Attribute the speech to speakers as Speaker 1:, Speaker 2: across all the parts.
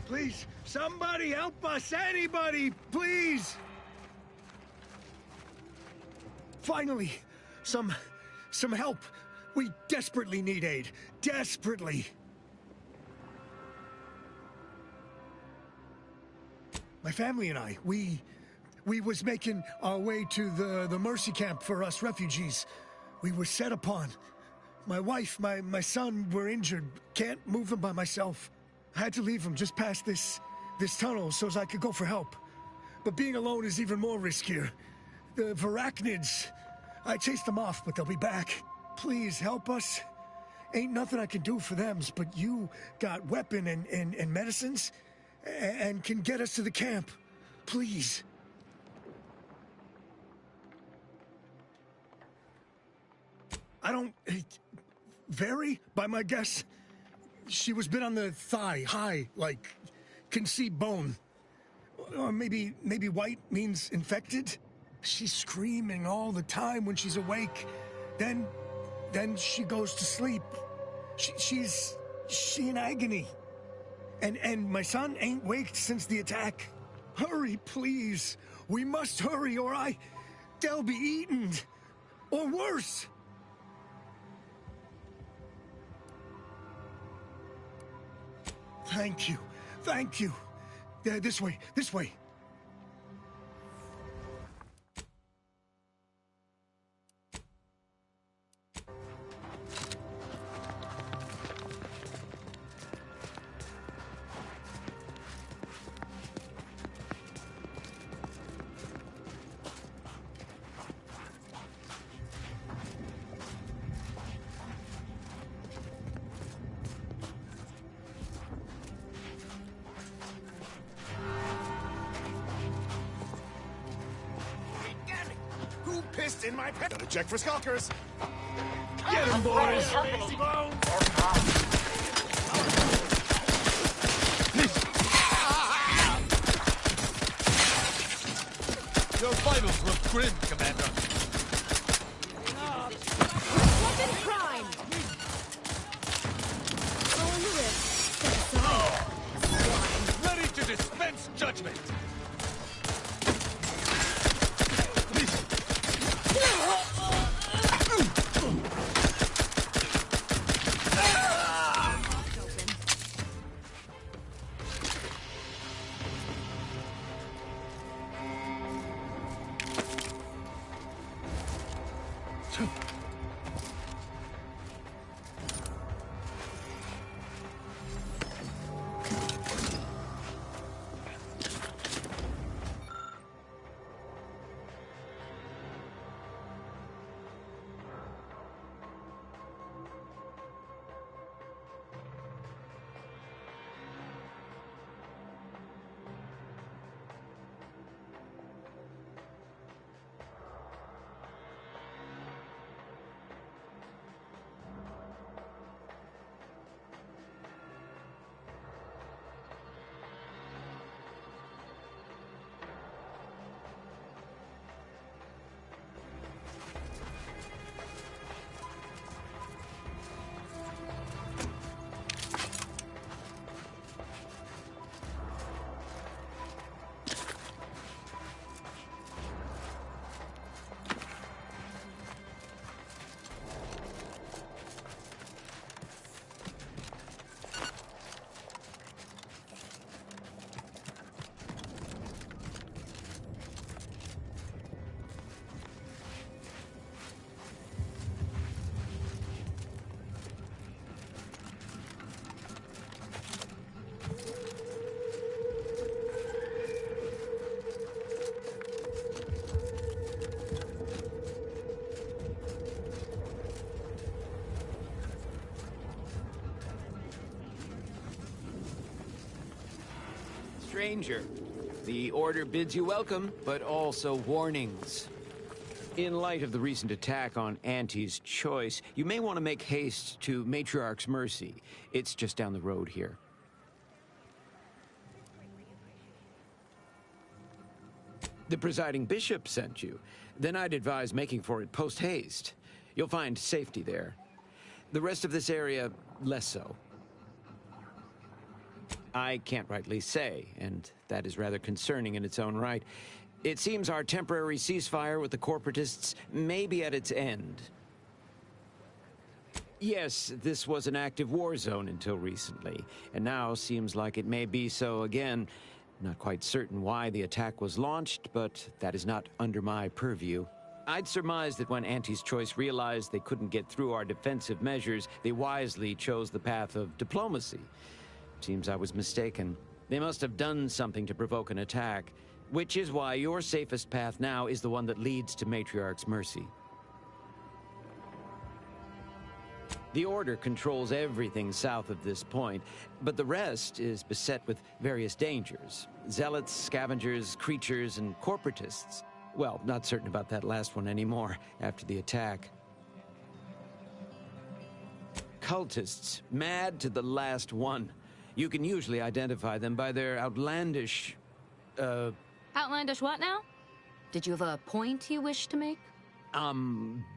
Speaker 1: Please, somebody help us! Anybody, please! Finally, some help. We desperately need aid. Desperately. My family and I, we was making our way to the Mercy camp for us refugees. We were set upon. My wife, my son were injured. Can't move them by myself. I had to leave them just past this tunnel so as I could go for help. But being alone is even more riskier. The Varachnids, I chased them off, but they'll be back. Please help us. Ain't nothing I can do for them, but you got weapon and medicines and can get us to the camp. Please. I don't... Vary, by my guess. She was bit on the thigh, high, like, can see bone. Or maybe white means infected? She's screaming all the time when she's awake. Then she goes to sleep. She in agony. And my son ain't waked since the attack. Hurry, please. We must hurry, or they'll be eaten. Or worse. Thank you. Thank you. This way. This way.
Speaker 2: In my pen. Gotta check for skulkers.
Speaker 1: Get him, boys!
Speaker 3: Your vitals look grim, Commander.
Speaker 4: Weapon prime! Roll the wrist. Set aside.
Speaker 3: Ready to dispense judgment.
Speaker 5: Stranger, the Order bids you welcome, but also warnings. In light of the recent attack on Auntie's Choice, you may want to make haste to Matriarch's Mercy. It's just down the road here. The presiding bishop sent you. Then I'd advise making for it post-haste. You'll find safety there. The rest of this area, less so. I can't rightly say, and that is rather concerning in its own right. It seems our temporary ceasefire with the corporatists may be at its end. Yes, this was an active war zone until recently, and now seems like it may be so again. Not quite certain why the attack was launched, but that is not under my purview. I'd surmise that when Auntie's Choice realized they couldn't get through our defensive measures, they wisely chose the path of diplomacy. Seems I was mistaken. They must have done something to provoke an attack, which is why your safest path now is the one that leads to Matriarch's mercy. The Order controls everything south of this point, but the rest is beset with various dangers. Zealots, scavengers, creatures, and corporatists. Well, not certain about that last one anymore after the attack. Cultists, mad to the last one. You can usually identify them by their outlandish,
Speaker 4: Outlandish what now? Did you have a point you wish to make?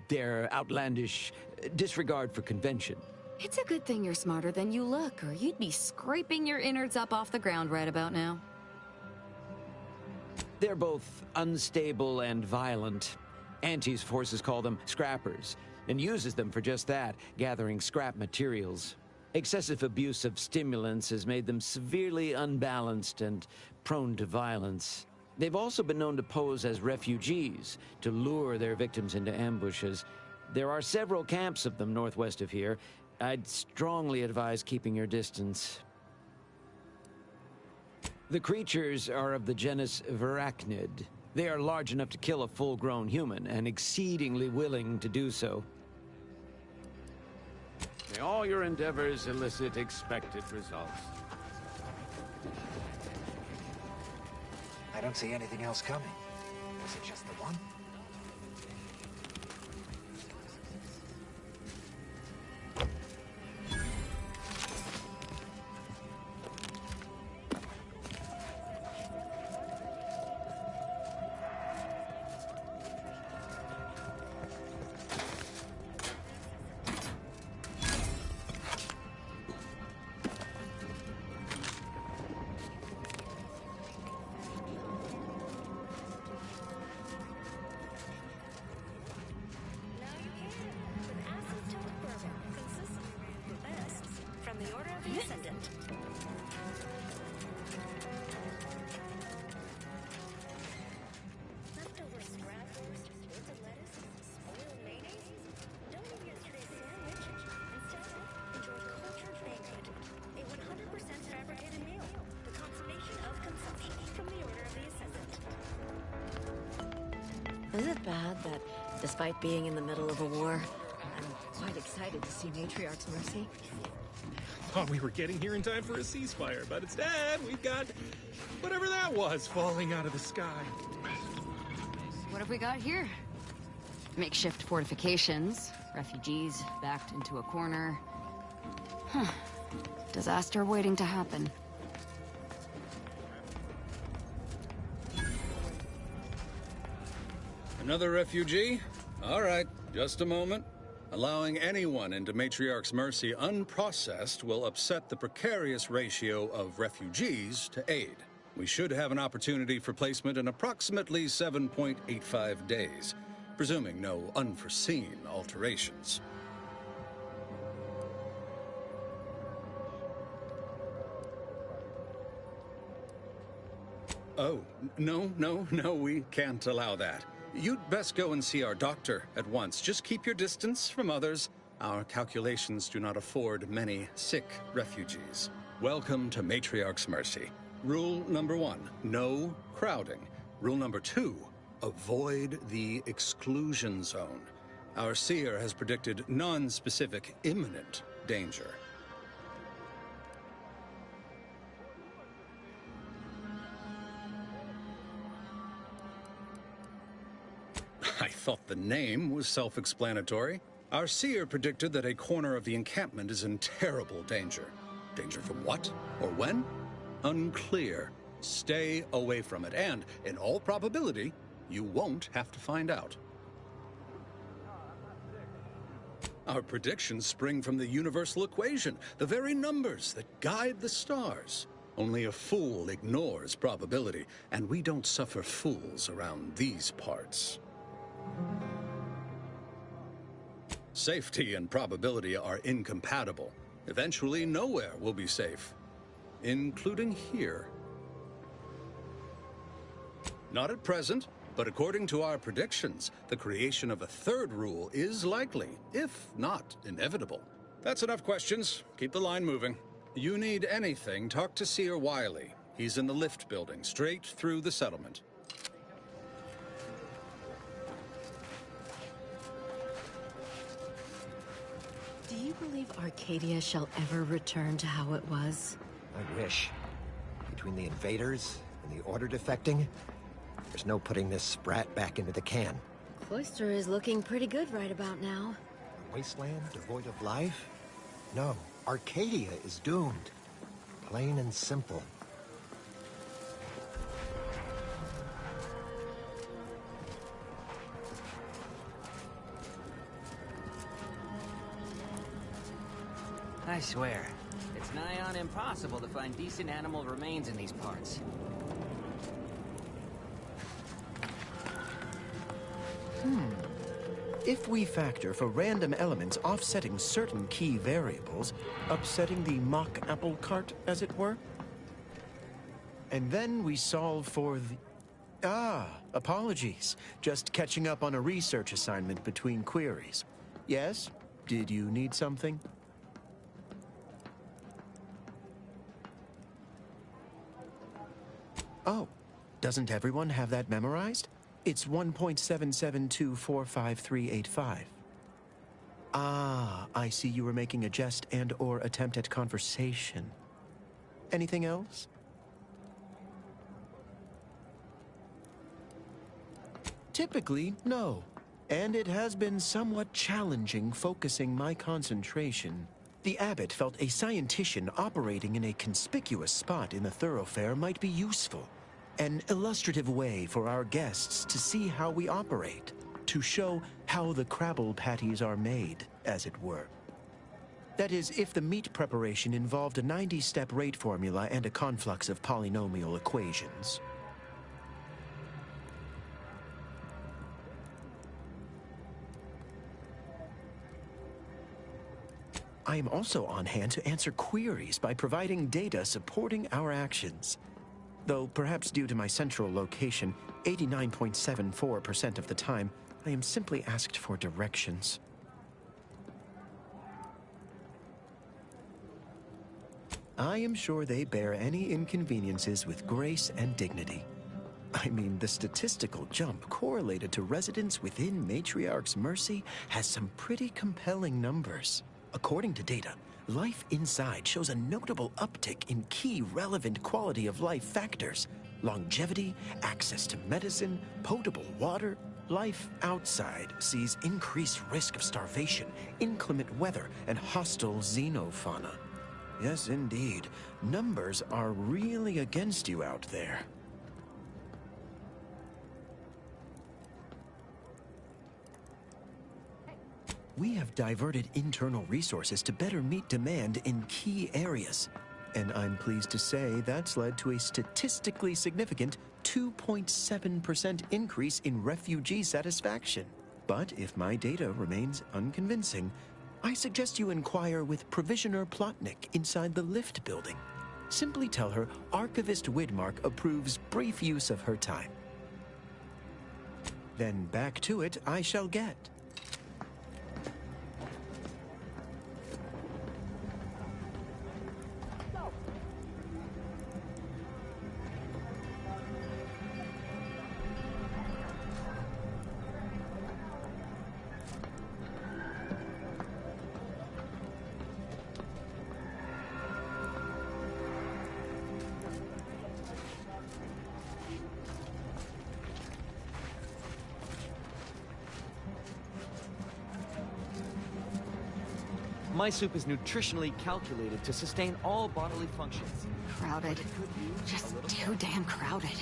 Speaker 5: their outlandish disregard for convention.
Speaker 4: It's a good thing you're smarter than you look, or you'd be scraping your innards up off the ground right about now.
Speaker 5: They're both unstable and violent. Auntie's forces call them scrappers, and uses them for just that, gathering scrap materials. Excessive abuse of stimulants has made them severely unbalanced and prone to violence. They've also been known to pose as refugees, to lure their victims into ambushes. There are several camps of them northwest of here. I'd strongly advise keeping your distance. The creatures are of the genus Varachnid. They are large enough to kill a full-grown human, and exceedingly willing to do so.
Speaker 3: May all your endeavors elicit expected results.
Speaker 6: I don't see anything else coming. Was it just the one?
Speaker 7: Is it bad that, despite being in the middle of a war, I'm quite excited to see Matriarch's mercy?
Speaker 2: Thought we were getting here in time for a ceasefire, but instead we've got whatever that was falling out of the sky.
Speaker 4: What have we got here? Makeshift fortifications, refugees backed into a corner. Disaster waiting to happen.
Speaker 8: Another refugee? All right, just a moment. Allowing anyone into Matriarch's mercy unprocessed will upset the precarious ratio of refugees to aid. We should have an opportunity for placement in approximately 7.85 days, presuming no unforeseen alterations. Oh, no, we can't allow that. You'd best go and see our doctor at once. Just keep your distance from others. Our calculations do not afford many sick refugees. Welcome to Matriarch's Mercy. Rule number 1, no crowding. Rule number 2, avoid the exclusion zone. Our seer has predicted non-specific imminent danger. I thought the name was self-explanatory. Our seer predicted that a corner of the encampment is in terrible danger. Danger from what? Or when? Unclear. Stay away from it, and, in all probability, you won't have to find out. Our predictions spring from the universal equation, the very numbers that guide the stars. Only a fool ignores probability, and we don't suffer fools around these parts. Safety and probability are incompatible. Eventually, nowhere will be safe, including here. Not at present, but according to our predictions, the creation of a third rule is likely, if not inevitable. That's enough questions. Keep the line moving. You need anything, talk to Seer Wiley. He's in the lift building, straight through the settlement.
Speaker 7: Do you believe Arcadia shall ever return to how it was?
Speaker 6: I wish. Between the invaders and the Order defecting, there's no putting this sprat back into the can.
Speaker 7: Cloister is looking pretty good right about now.
Speaker 6: A wasteland devoid of life? No, Arcadia is doomed. Plain and simple.
Speaker 9: I swear, it's nigh on impossible to find decent animal remains in these parts.
Speaker 10: If we factor for random elements offsetting certain key variables, upsetting the mock apple cart, as it were, and then we solve for the... apologies. Just catching up on a research assignment between queries. Yes? Did you need something? Oh, doesn't everyone have that memorized? It's 1.77245385. Ah, I see you were making a jest and/or attempt at conversation. Anything else? Typically, no. And it has been somewhat challenging focusing my concentration. The abbot felt a scientician operating in a conspicuous spot in the thoroughfare might be useful. An illustrative way for our guests to see how we operate, to show how the Crabble patties are made, as it were. That is, if the meat preparation involved a 90-step rate formula and a conflux of polynomial equations. I am also on hand to answer queries by providing data supporting our actions. Though perhaps due to my central location, 89.74% of the time, I am simply asked for directions. I am sure they bear any inconveniences with grace and dignity. I mean, the statistical jump correlated to residents within Matriarch's Mercy has some pretty compelling numbers. According to data, life inside shows a notable uptick in key relevant quality of life factors: longevity, access to medicine, potable water. Life outside sees increased risk of starvation, inclement weather, and hostile xenofauna. Yes, indeed. Numbers are really against you out there. We have diverted internal resources to better meet demand in key areas. And I'm pleased to say that's led to a statistically significant 2.7% increase in refugee satisfaction. But if my data remains unconvincing, I suggest you inquire with Provisioner Plotnik inside the lift building. Simply tell her Archivist Widmark approves brief use of her time. Then back to it I shall get.
Speaker 9: My soup is nutritionally calculated to sustain all bodily functions.
Speaker 4: Crowded. Just too damn crowded.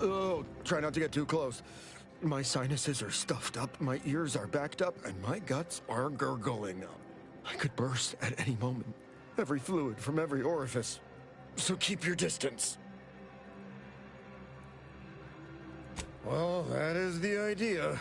Speaker 10: Oh, try not to get too close. My sinuses are stuffed up, my ears are backed up, and my guts are gurgling. I could burst at any moment. Every fluid from every orifice. So keep your distance. Well, that is the idea.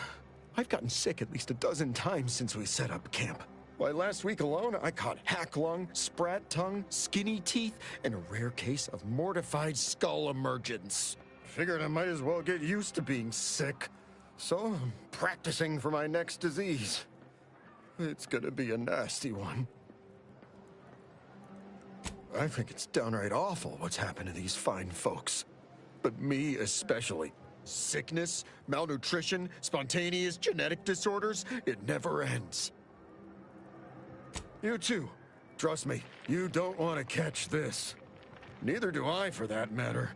Speaker 10: I've gotten sick at least a dozen times since we set up camp. Why, last week alone, I caught hack lung, sprat tongue, skinny teeth, and a rare case of mortified skull emergence. Figured I might as well get used to being sick. So I'm practicing for my next disease. It's gonna be a nasty one. I think it's downright awful what's happened to these fine folks. But me especially. Sickness, malnutrition, spontaneous genetic disorders, it never ends. You too. Trust me, you don't want to catch this. Neither do I, for that matter.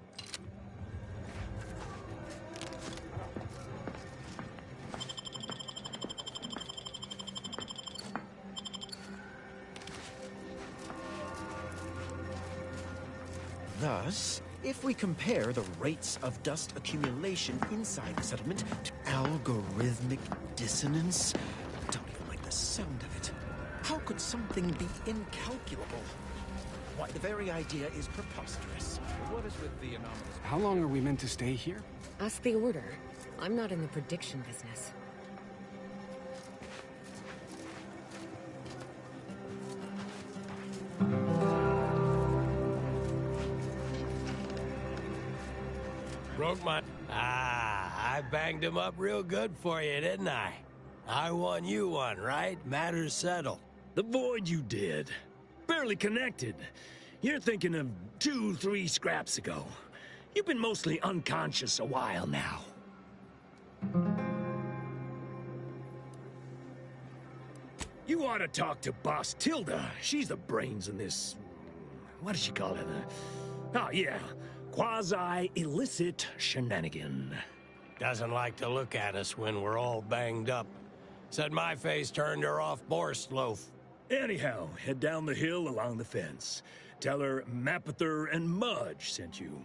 Speaker 10: Thus, if we compare the rates of dust accumulation inside the settlement to algorithmic dissonance, I don't even like the sound of it. How could something be incalculable? Why, the very idea is preposterous.
Speaker 3: What is with the anomalous?
Speaker 11: How long are we meant to stay here?
Speaker 7: Ask the Order. I'm not in the prediction business.
Speaker 12: Broke my... I banged him up real good for you, didn't I? I won you one, right? Matters settled.
Speaker 13: The void you did. Barely connected. You're thinking of 2-3 scraps ago. You've been mostly unconscious a while now. You ought to talk to Boss Tilda. She's the brains in this... What does she call it? Oh, yeah. Quasi-illicit shenanigan.
Speaker 12: Doesn't like to look at us when we're all banged up. Said my face turned her off Borscht loaf.
Speaker 13: Anyhow, head down the hill along the fence. Tell her Mapother and Mudge sent you.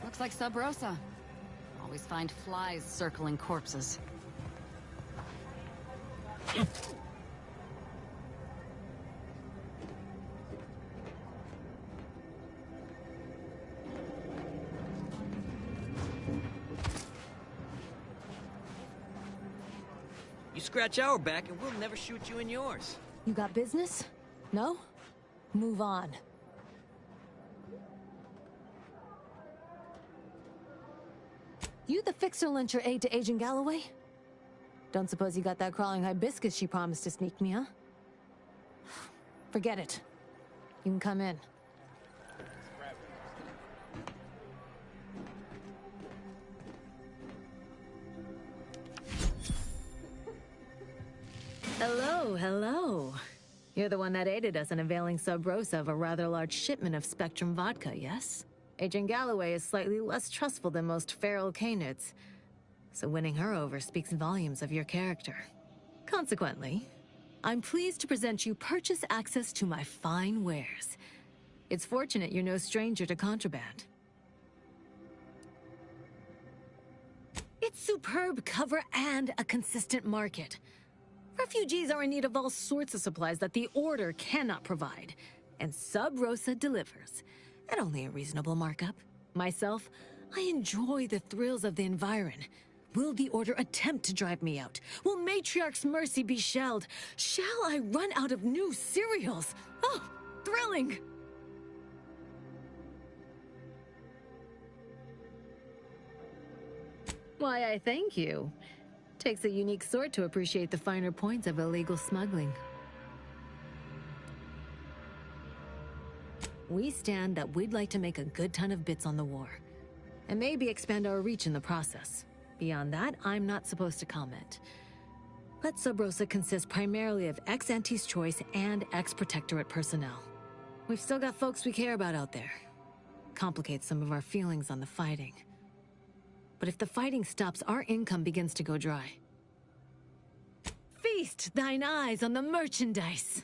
Speaker 4: Looks like Sub Rosa. Always find flies circling corpses.
Speaker 9: You scratch our back and we'll never shoot you in yours.
Speaker 14: You got business? No? Move on. You the fixer-lyncher aide to Agent Galloway? Don't suppose you got that crawling hibiscus she promised to sneak me, huh? Forget it. You can come in. Hello, hello. You're the one that aided us in availing Sub Rosa of a rather large shipment of Spectrum vodka, yes? Agent Galloway is slightly less trustful than most feral canids, so winning her over speaks volumes of your character. Consequently, I'm pleased to present you purchase access to my fine wares. It's fortunate you're no stranger to contraband. It's superb cover and a consistent market. Refugees are in need of all sorts of supplies that the Order cannot provide, and Sub Rosa delivers, at only a reasonable markup. Myself, I enjoy the thrills of the environ. Will the Order attempt to drive me out? Will Matriarch's mercy be shelled? Shall I run out of new cereals? Oh, thrilling! Why, I thank you. Takes a unique sort to appreciate the finer points of illegal smuggling. We stand that we'd like to make a good ton of bits on the war, and maybe expand our reach in the process. Beyond that, I'm not supposed to comment. But Sub Rosa consists primarily of ex-Anti's Choice and ex-Protectorate personnel. We've still got folks we care about out there. Complicates some of our feelings on the fighting. But if the fighting stops, our income begins to go dry. Fee Feast thine eyes on the merchandise.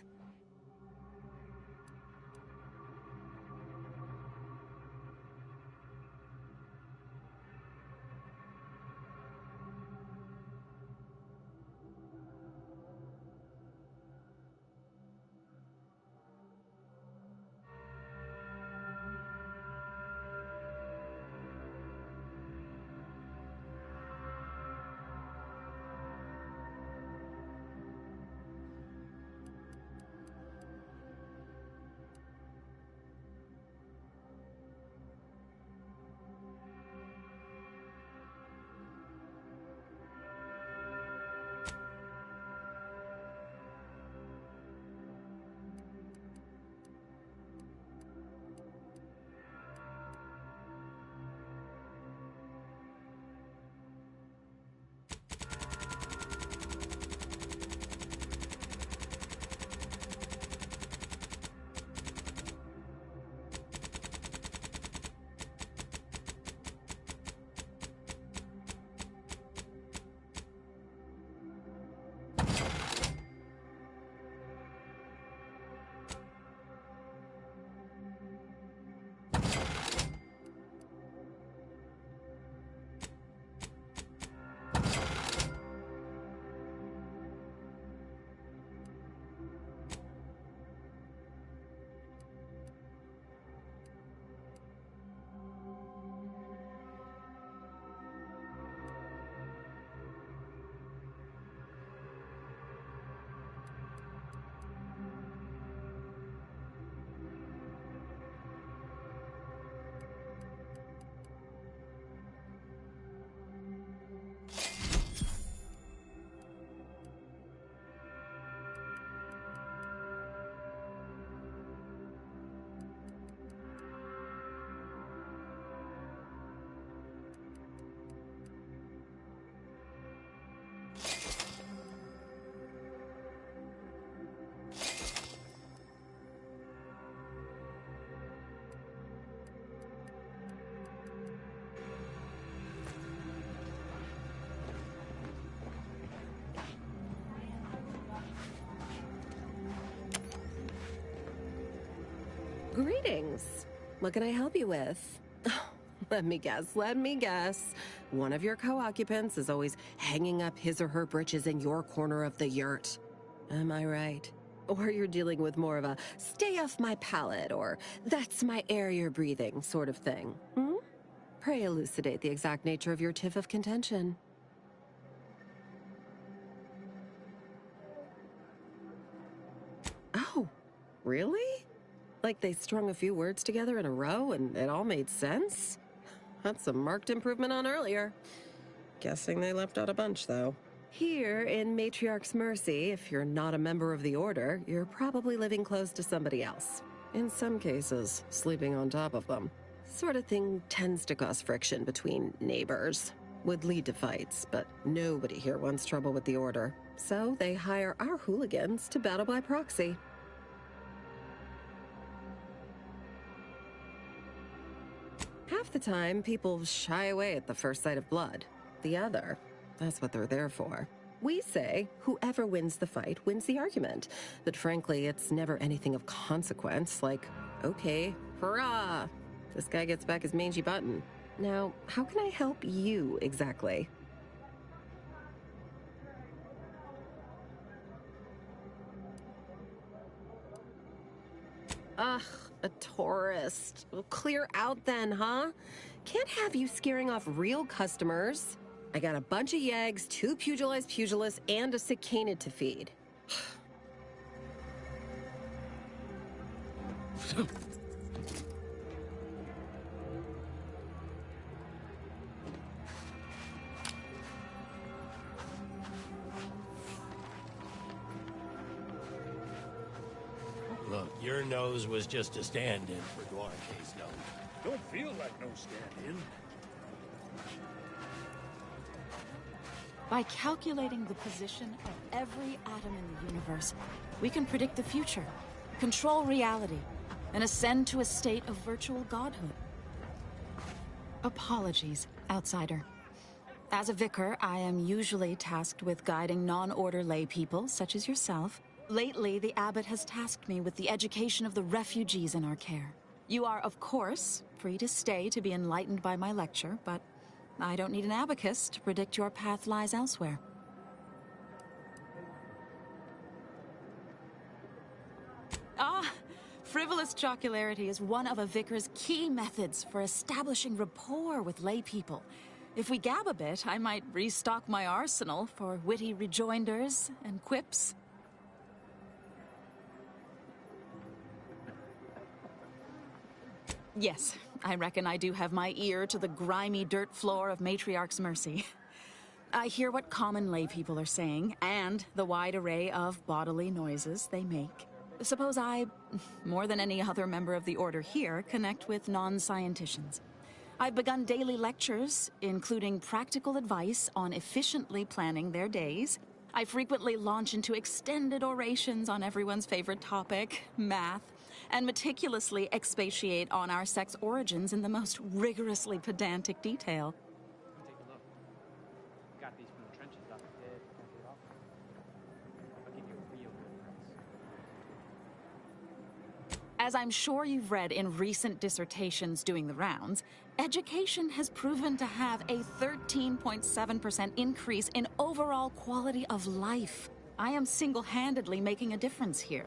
Speaker 15: Greetings. What can I help you with? Let me guess. One of your co-occupants is always hanging up his or her britches in your corner of the yurt. Am I right? Or you're dealing with more of a stay off my palate or that's my air you're breathing sort of thing. Pray elucidate the exact nature of your tiff of contention. Oh, really? Like they strung a few words together in a row and it all made sense? That's a marked improvement on earlier. Guessing they left out a bunch, though. Here in Matriarch's Mercy, if you're not a member of the Order, you're probably living close to somebody else. In some cases, sleeping on top of them. Sort of thing tends to cause friction between neighbors. Would lead to fights, but nobody here wants trouble with the Order. So they hire our hooligans to battle by proxy. Half the time, people shy away at the first sight of blood. The other, that's what they're there for. We say whoever wins the fight wins the argument. But frankly, it's never anything of consequence, like, okay, hurrah! This guy gets back his mangy button. Now, how can I help you exactly? Ugh, a tourist. Well, clear out then, huh? Can't have you scaring off real customers. I got a bunch of yeggs, 2 pugilized pugilists, and a sick canid to feed.
Speaker 12: Look, your nose was just a stand-in for Duarte's nose.
Speaker 13: Don't feel like no stand-in.
Speaker 16: By calculating the position of every atom in the universe, we can predict the future, control reality, and ascend to a state of virtual godhood. Apologies, outsider. As a vicar, I am usually tasked with guiding non-order lay people, such as yourself. Lately, the abbot has tasked me with the education of the refugees in our care. You are, of course, free to stay to be enlightened by my lecture, but I don't need an abacus to predict your path lies elsewhere. Ah, frivolous jocularity is one of a vicar's key methods for establishing rapport with lay people. If we gab a bit, I might restock my arsenal for witty rejoinders and quips. Yes, I reckon I do have my ear to the grimy dirt floor of Matriarch's Mercy. I hear what common lay people are saying, and the wide array of bodily noises they make. Suppose I, more than any other member of the Order here, connect with non-scienticians. I've begun daily lectures, including practical advice on efficiently planning their days. I frequently launch into extended orations on everyone's favorite topic, math, and meticulously expatiate on our sex origins in the most rigorously pedantic detail. As I'm sure you've read in recent dissertations doing the rounds, education has proven to have a 13.7% increase in overall quality of life. I am single-handedly making a difference here,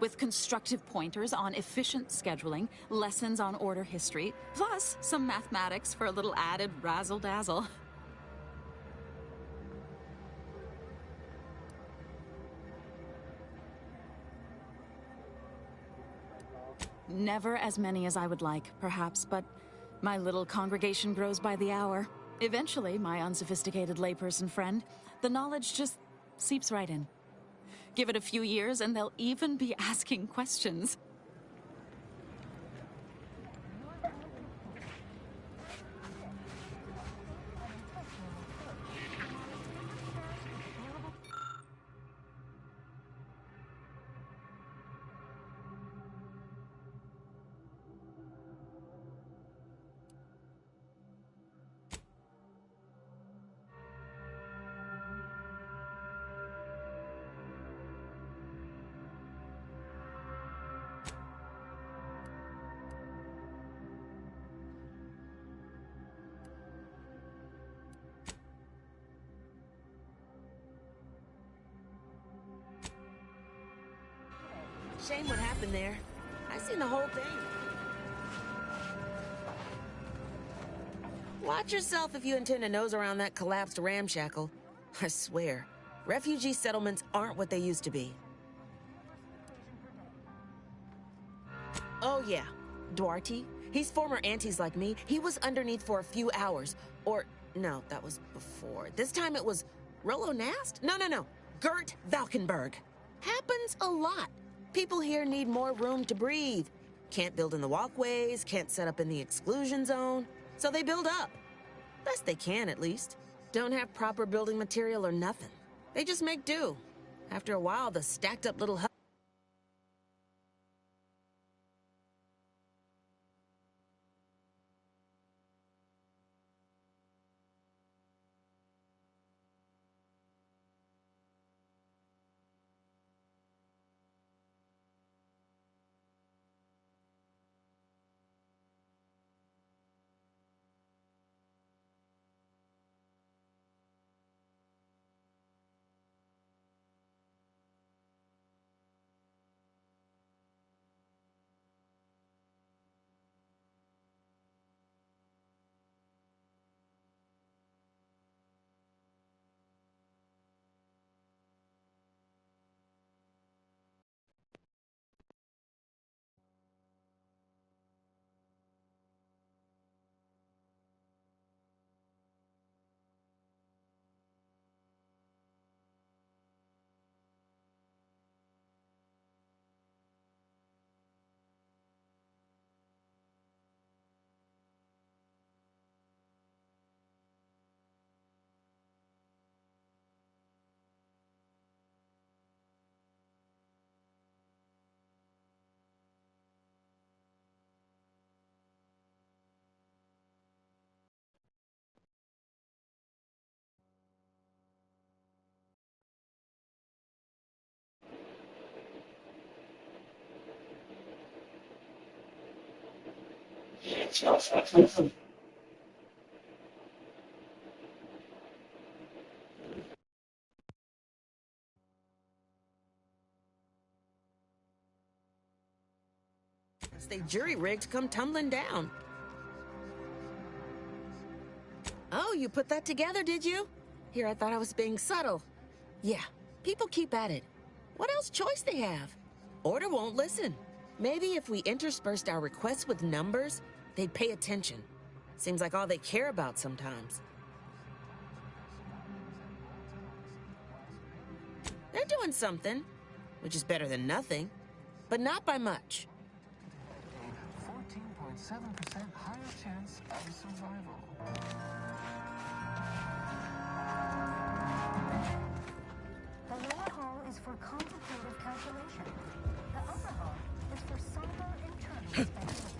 Speaker 16: with constructive pointers on efficient scheduling, lessons on order history, plus some mathematics for a little added razzle-dazzle. Never as many as I would like, perhaps, but my little congregation grows by the hour. Eventually, my unsophisticated layperson friend, the knowledge just seeps right in. Give it a few years and they'll even be asking questions.
Speaker 7: Shame what happened there. I seen the whole thing. Watch yourself if you intend to nose around that collapsed ramshackle. I swear, refugee settlements aren't what they used to be. Oh yeah, Duarte. He's former aunties like me. He was underneath for a few hours. Or, no, that was before. This time it was Rollo Nast? No. Gert Valkenberg. Happens a lot. People here need more room to breathe. Can't build in the walkways, can't set up in the exclusion zone. So they build up. Best they can, at least. Don't have proper building material or nothing. They just make do. After a while, the stacked up little They jury-rigged come tumbling down. Oh, you put that together, did you? Here, I thought I was being subtle. Yeah, people keep at it. What else choice they have? Order won't listen. Maybe if we interspersed our requests with numbers, they'd pay attention. Seems like all they care about sometimes. They're doing something, which is better than nothing, but not by much.
Speaker 17: 14.7% higher chance of survival.
Speaker 18: The lower hall is for contemplative calculation. The upper hall is for somber internal speculation.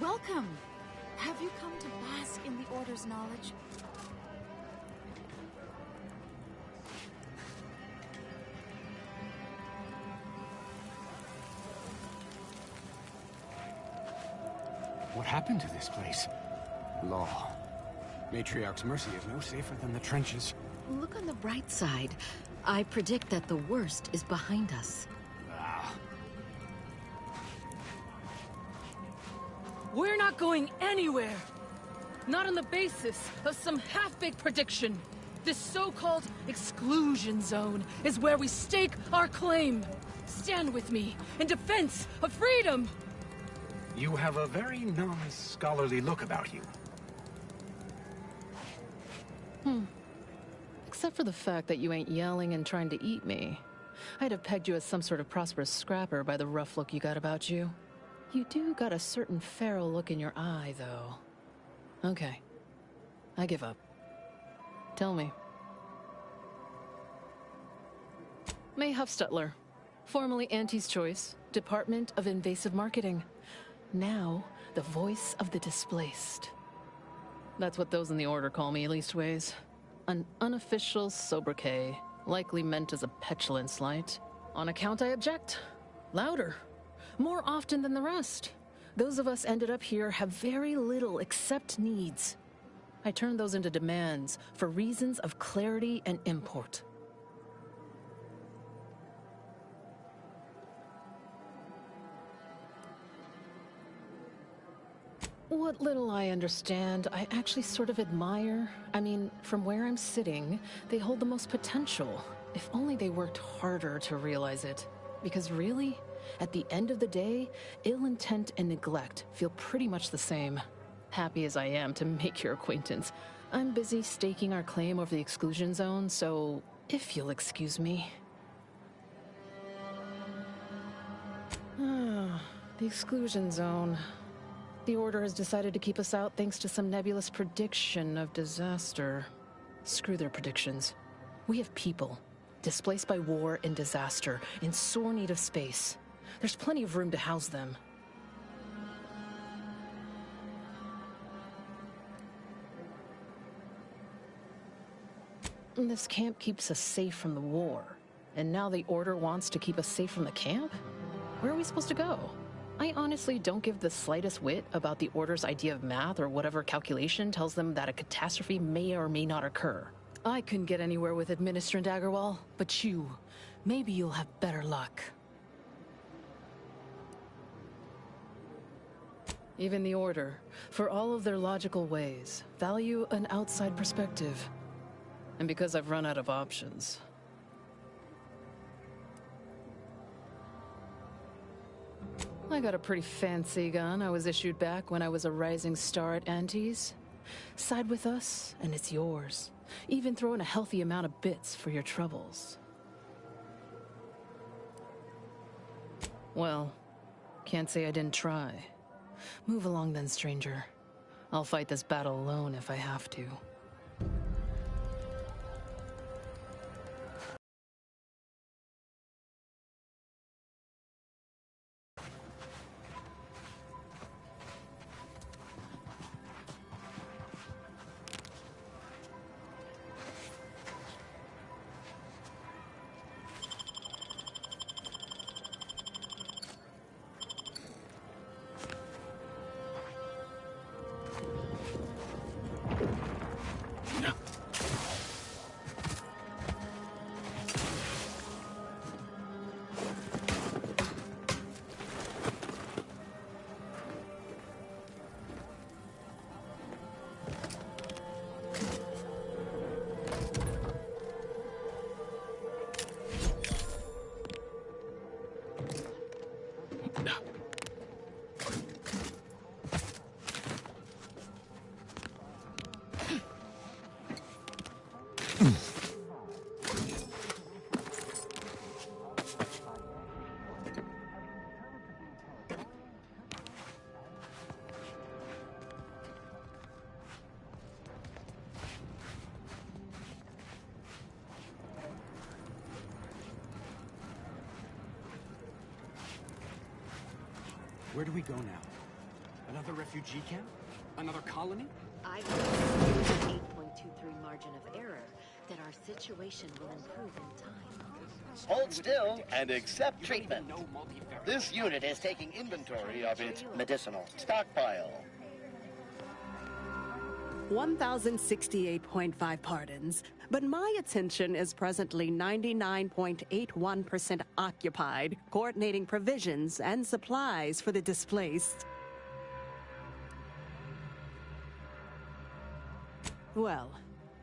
Speaker 16: Welcome. Have you come to bask in the Order's knowledge?
Speaker 11: What happened to this place? Law. Matriarch's Mercy is no safer than the trenches.
Speaker 14: Look on the bright side. I predict that the worst is behind us.
Speaker 11: Ah.
Speaker 19: We're not going anywhere! Not on the basis of some half-baked prediction. This so-called exclusion zone is where we stake our claim. Stand with me in defense of freedom!
Speaker 11: You have a very non-scholarly look about you.
Speaker 19: Except for the fact that you ain't yelling and trying to eat me. I'd have pegged you as some sort of prosperous scrapper by the rough look you got about you. You do got a certain feral look in your eye, though. Okay. I give up. Tell me. May Huffstutler, formerly Auntie's Choice, Department of Invasive Marketing. Now, the voice of the displaced. That's what those in the Order call me, leastways. An unofficial sobriquet, likely meant as a petulant slight. On account I object. Louder. More often than the rest. Those of us ended up here have very little except needs. I turn those into demands for reasons of clarity and import. What little I understand, I actually sort of admire. I mean, from where I'm sitting, they hold the most potential. If only they worked harder to realize it. Because really, at the end of the day, ill intent and neglect feel pretty much the same. Happy as I am to make your acquaintance, I'm busy staking our claim over the exclusion zone, so if you'll excuse me. The exclusion zone. The Order has decided to keep us out thanks to some nebulous prediction of disaster. Screw their predictions. We have people, displaced by war and disaster, in sore need of space. There's plenty of room to house them. This camp keeps us safe from the war, and now the Order wants to keep us safe from the camp? Where are we supposed to go? I honestly don't give the slightest whit about the Order's idea of math or whatever calculation tells them that a catastrophe may or may not occur. I couldn't get anywhere with Administrant Agarwal, but maybe you'll have better luck. Even the Order, for all of their logical ways, value an outside perspective. And because I've run out of options. I got a pretty fancy gun I was issued back when I was a rising star at Auntie's. Side with us, and it's yours. Even throw in a healthy amount of bits for your troubles. Well, can't say I didn't try. Move along then, stranger. I'll fight this battle alone if I have to.
Speaker 11: Where do we go now? Another Another refugee camp? Another colony?
Speaker 20: I have an 8.23 margin of error that our situation will improve in time.
Speaker 21: Hold still and accept treatment. This unit is taking inventory of its medicinal stockpile.
Speaker 22: 1,068.5 pardons, but my attention is presently 99.81% occupied, coordinating provisions and supplies for the displaced. Well,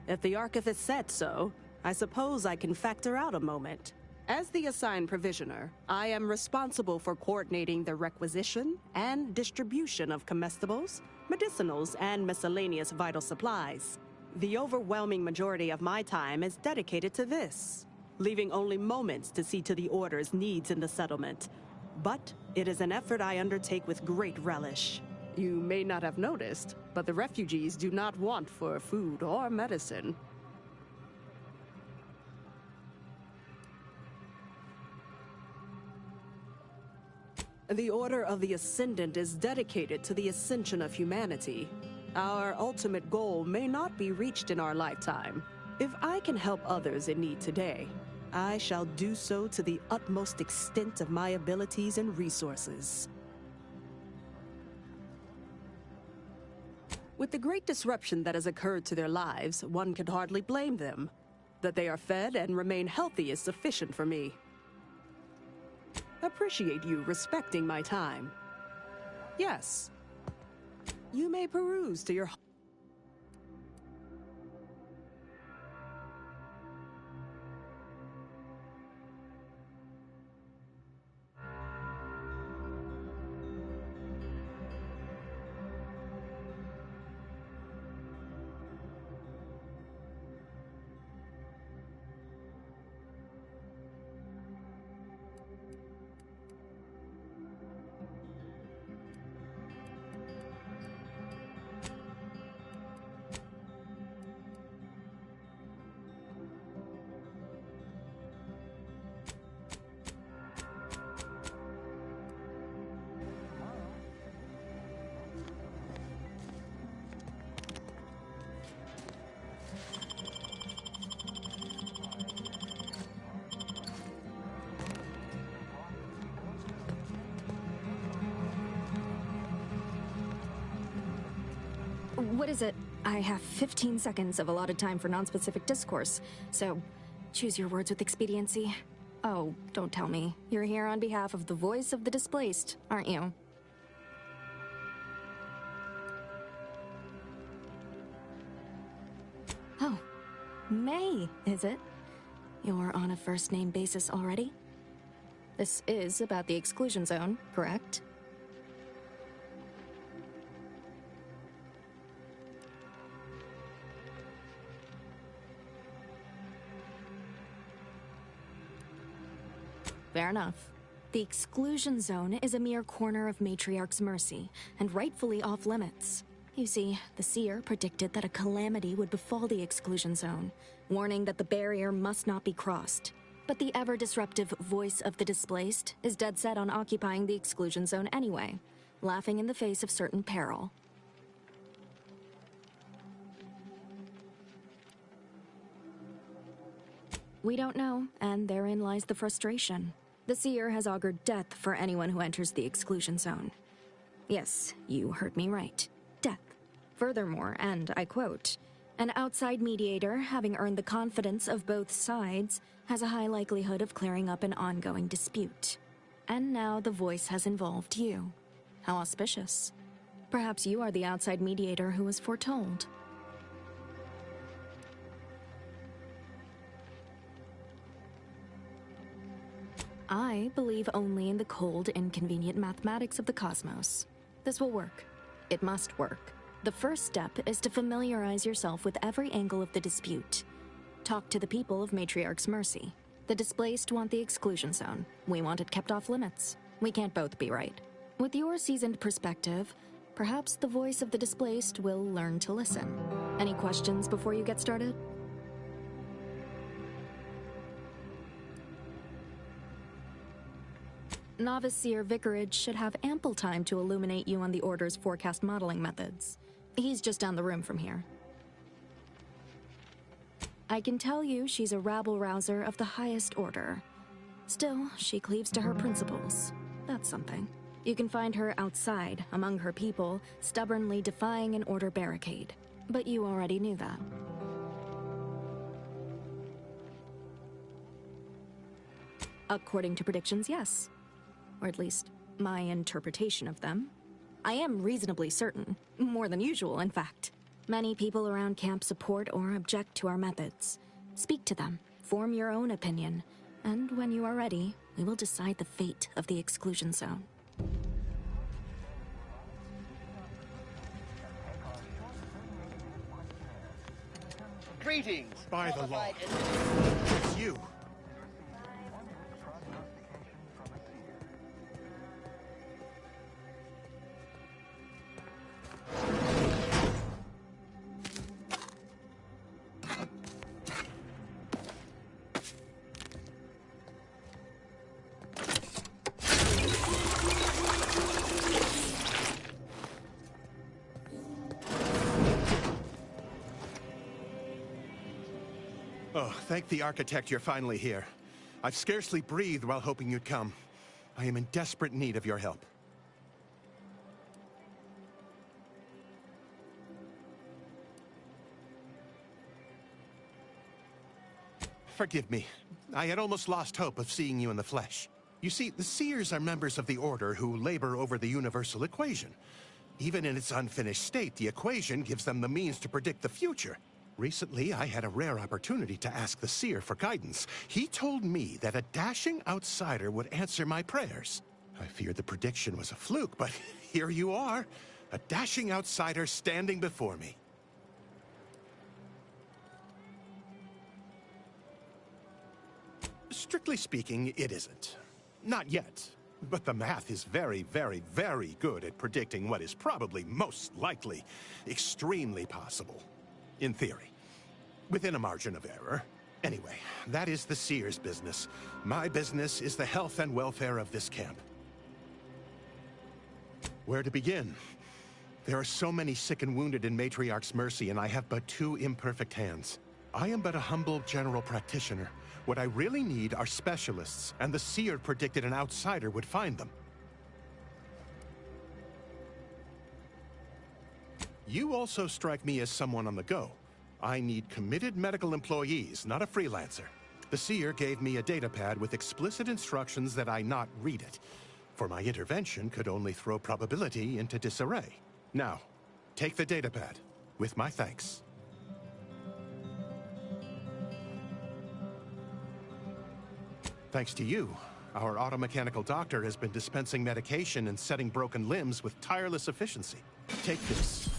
Speaker 22: if the archivist said so, I suppose I can factor out a moment. As the assigned provisioner, I am responsible for coordinating the requisition and distribution of comestibles, medicinals, and miscellaneous vital supplies. The overwhelming majority of my time is dedicated to this, leaving only moments to see to the Order's needs in the settlement. But it is an effort I undertake with great relish. You may not have noticed, but the refugees do not want for food or medicine. The Order of the Ascendant is dedicated to the ascension of humanity. Our ultimate goal may not be reached in our lifetime. If I can help others in need today, I shall do so to the utmost extent of my abilities and resources. With the great disruption that has occurred to their lives, one could hardly blame them. That they are fed and remain healthy is sufficient for me. Appreciate you respecting my time. Yes. You may peruse to your...
Speaker 23: What is it? I have 15 seconds of allotted time for non-specific discourse, so choose your words with expediency. Oh, don't tell me. You're here on behalf of the voice of the displaced, aren't you? Oh, May, is it? You're on a first-name basis already? This is about the exclusion zone, correct? Fair enough. The exclusion zone is a mere corner of Matriarch's Mercy, and rightfully off-limits. You see, the Seer predicted that a calamity would befall the exclusion zone, warning that the barrier must not be crossed. But the ever-disruptive voice of the displaced is dead set on occupying the exclusion zone anyway, laughing in the face of certain peril. We don't know, and therein lies the frustration. The Seer has augured death for anyone who enters the exclusion zone. Yes, you heard me right. Death. Furthermore, and I quote, "An outside mediator, having earned the confidence of both sides, has a high likelihood of clearing up an ongoing dispute." And now the voice has involved you. How auspicious. Perhaps you are the outside mediator who was foretold. I believe only in the cold, inconvenient mathematics of the cosmos. This will work. It must work. The first step is to familiarize yourself with every angle of the dispute. Talk to the people of Matriarch's Mercy. The displaced want the exclusion zone. We want it kept off limits. We can't both be right. With your seasoned perspective, perhaps the voice of the displaced will learn to listen. Any questions before you get started? Novice Seer Vicarage should have ample time to illuminate you on the Order's forecast modeling methods. He's just down the room from here. I can tell you she's a rabble-rouser of the highest order. Still, she cleaves to her principles. That's something. You can find her outside, among her people, stubbornly defying an Order barricade. But you already knew that. According to predictions, yes. Or at least, my interpretation of them. I am reasonably certain. More than usual, in fact. Many people around camp support or object to our methods. Speak to them, form your own opinion, and when you are ready, we will decide the fate of the exclusion zone.
Speaker 21: Greetings.
Speaker 1: By the law. It's you. Oh, thank the architect you're finally here. I've scarcely breathed while hoping you'd come. I am in desperate need of your help. Forgive me. I had almost lost hope of seeing you in the flesh. You see, the Seers are members of the Order who labor over the universal equation. Even in its unfinished state, the equation gives them the means to predict the future. Recently, I had a rare opportunity to ask the Seer for guidance. He told me that a dashing outsider would answer my prayers. I feared the prediction was a fluke, but here you are. A dashing outsider standing before me. Strictly speaking, it isn't. Not yet. But the math is very, very, very good at predicting what is probably most likely extremely possible. In theory. Within a margin of error. Anyway, that is the Seer's business. My business is the health and welfare of this camp. Where to begin? There are so many sick and wounded in Matriarch's mercy, and I have but 2 imperfect hands. I am but a humble general practitioner. What I really need are specialists, and the Seer predicted an outsider would find them. You also strike me as someone on the go. I need committed medical employees, not a freelancer. The Seer gave me a datapad with explicit instructions that I not read it, for my intervention could only throw probability into disarray. Now, take the datapad, with my thanks. Thanks to you, our automechanical doctor has been dispensing medication and setting broken limbs with tireless efficiency. Take this.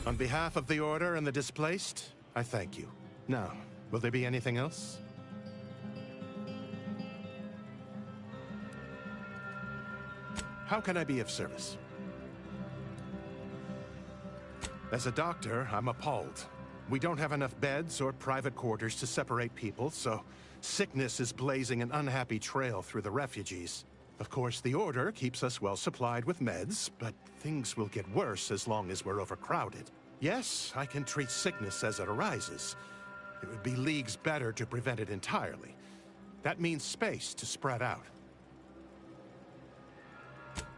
Speaker 1: On behalf of the Order and the displaced, I thank you. Now, will there be anything else? How can I be of service? As a doctor, I'm appalled. We don't have enough beds or private quarters to separate people, so sickness is blazing an unhappy trail through the refugees. Of course, the Order keeps us well supplied with meds, but things will get worse as long as we're overcrowded. Yes, I can treat sickness as it arises. It would be leagues better to prevent it entirely. That means space to spread out.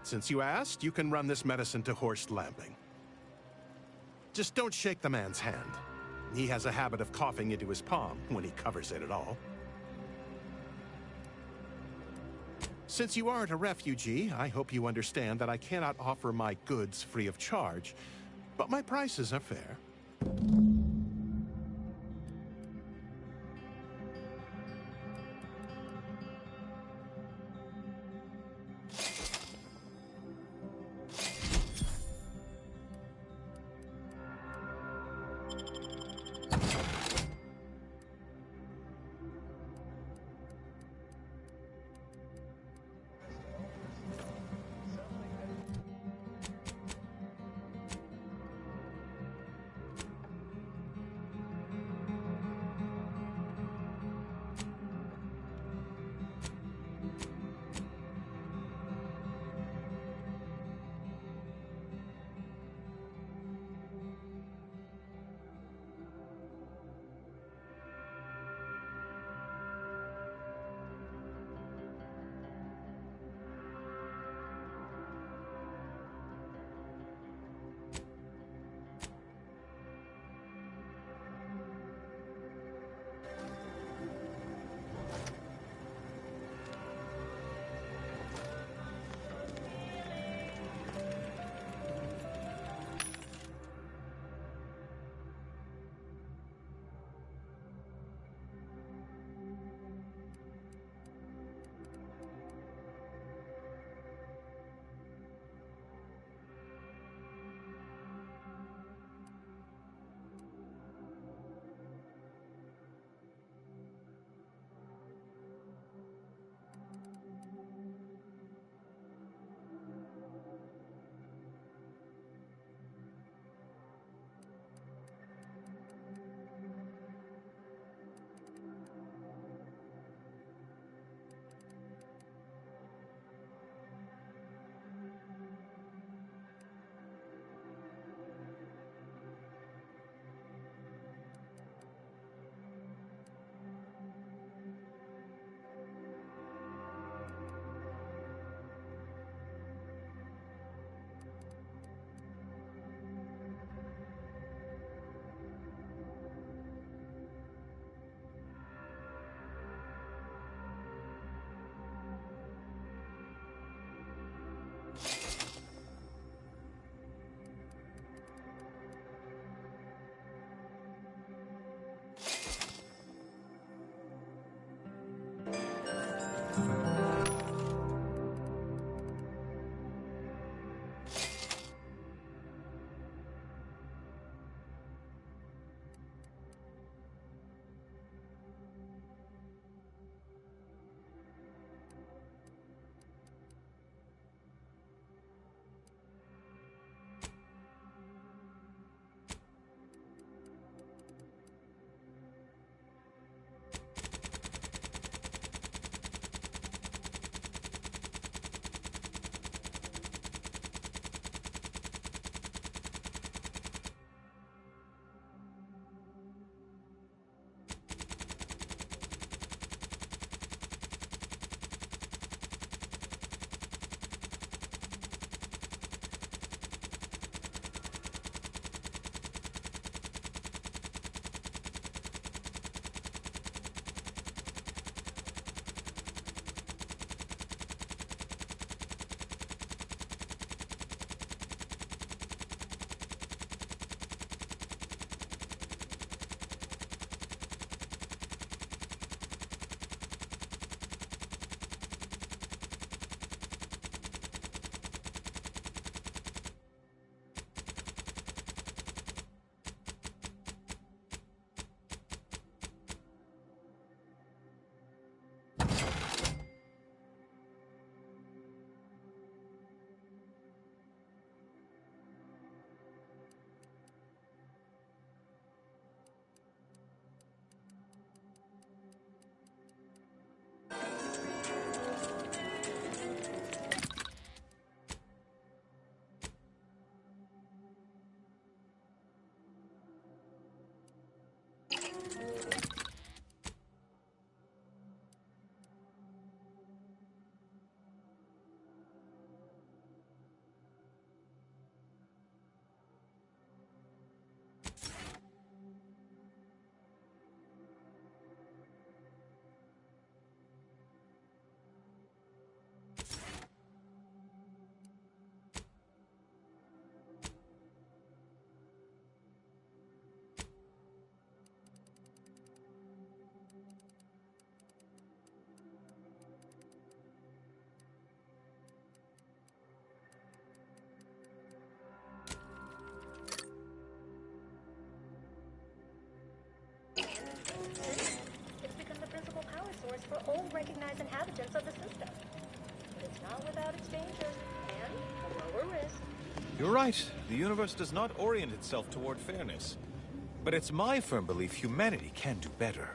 Speaker 1: Since you asked, you can run this medicine to Horst Lamping. Just don't shake the man's hand. He has a habit of coughing into his palm when he covers it at all. Since you aren't a refugee, I hope you understand that I cannot offer my goods free of charge, but my prices are fair.
Speaker 18: unrecognized inhabitants of the system. But it's not without its dangers, and a lower risk.
Speaker 2: You're right. The universe does not orient itself toward fairness. But it's my firm belief humanity can do better.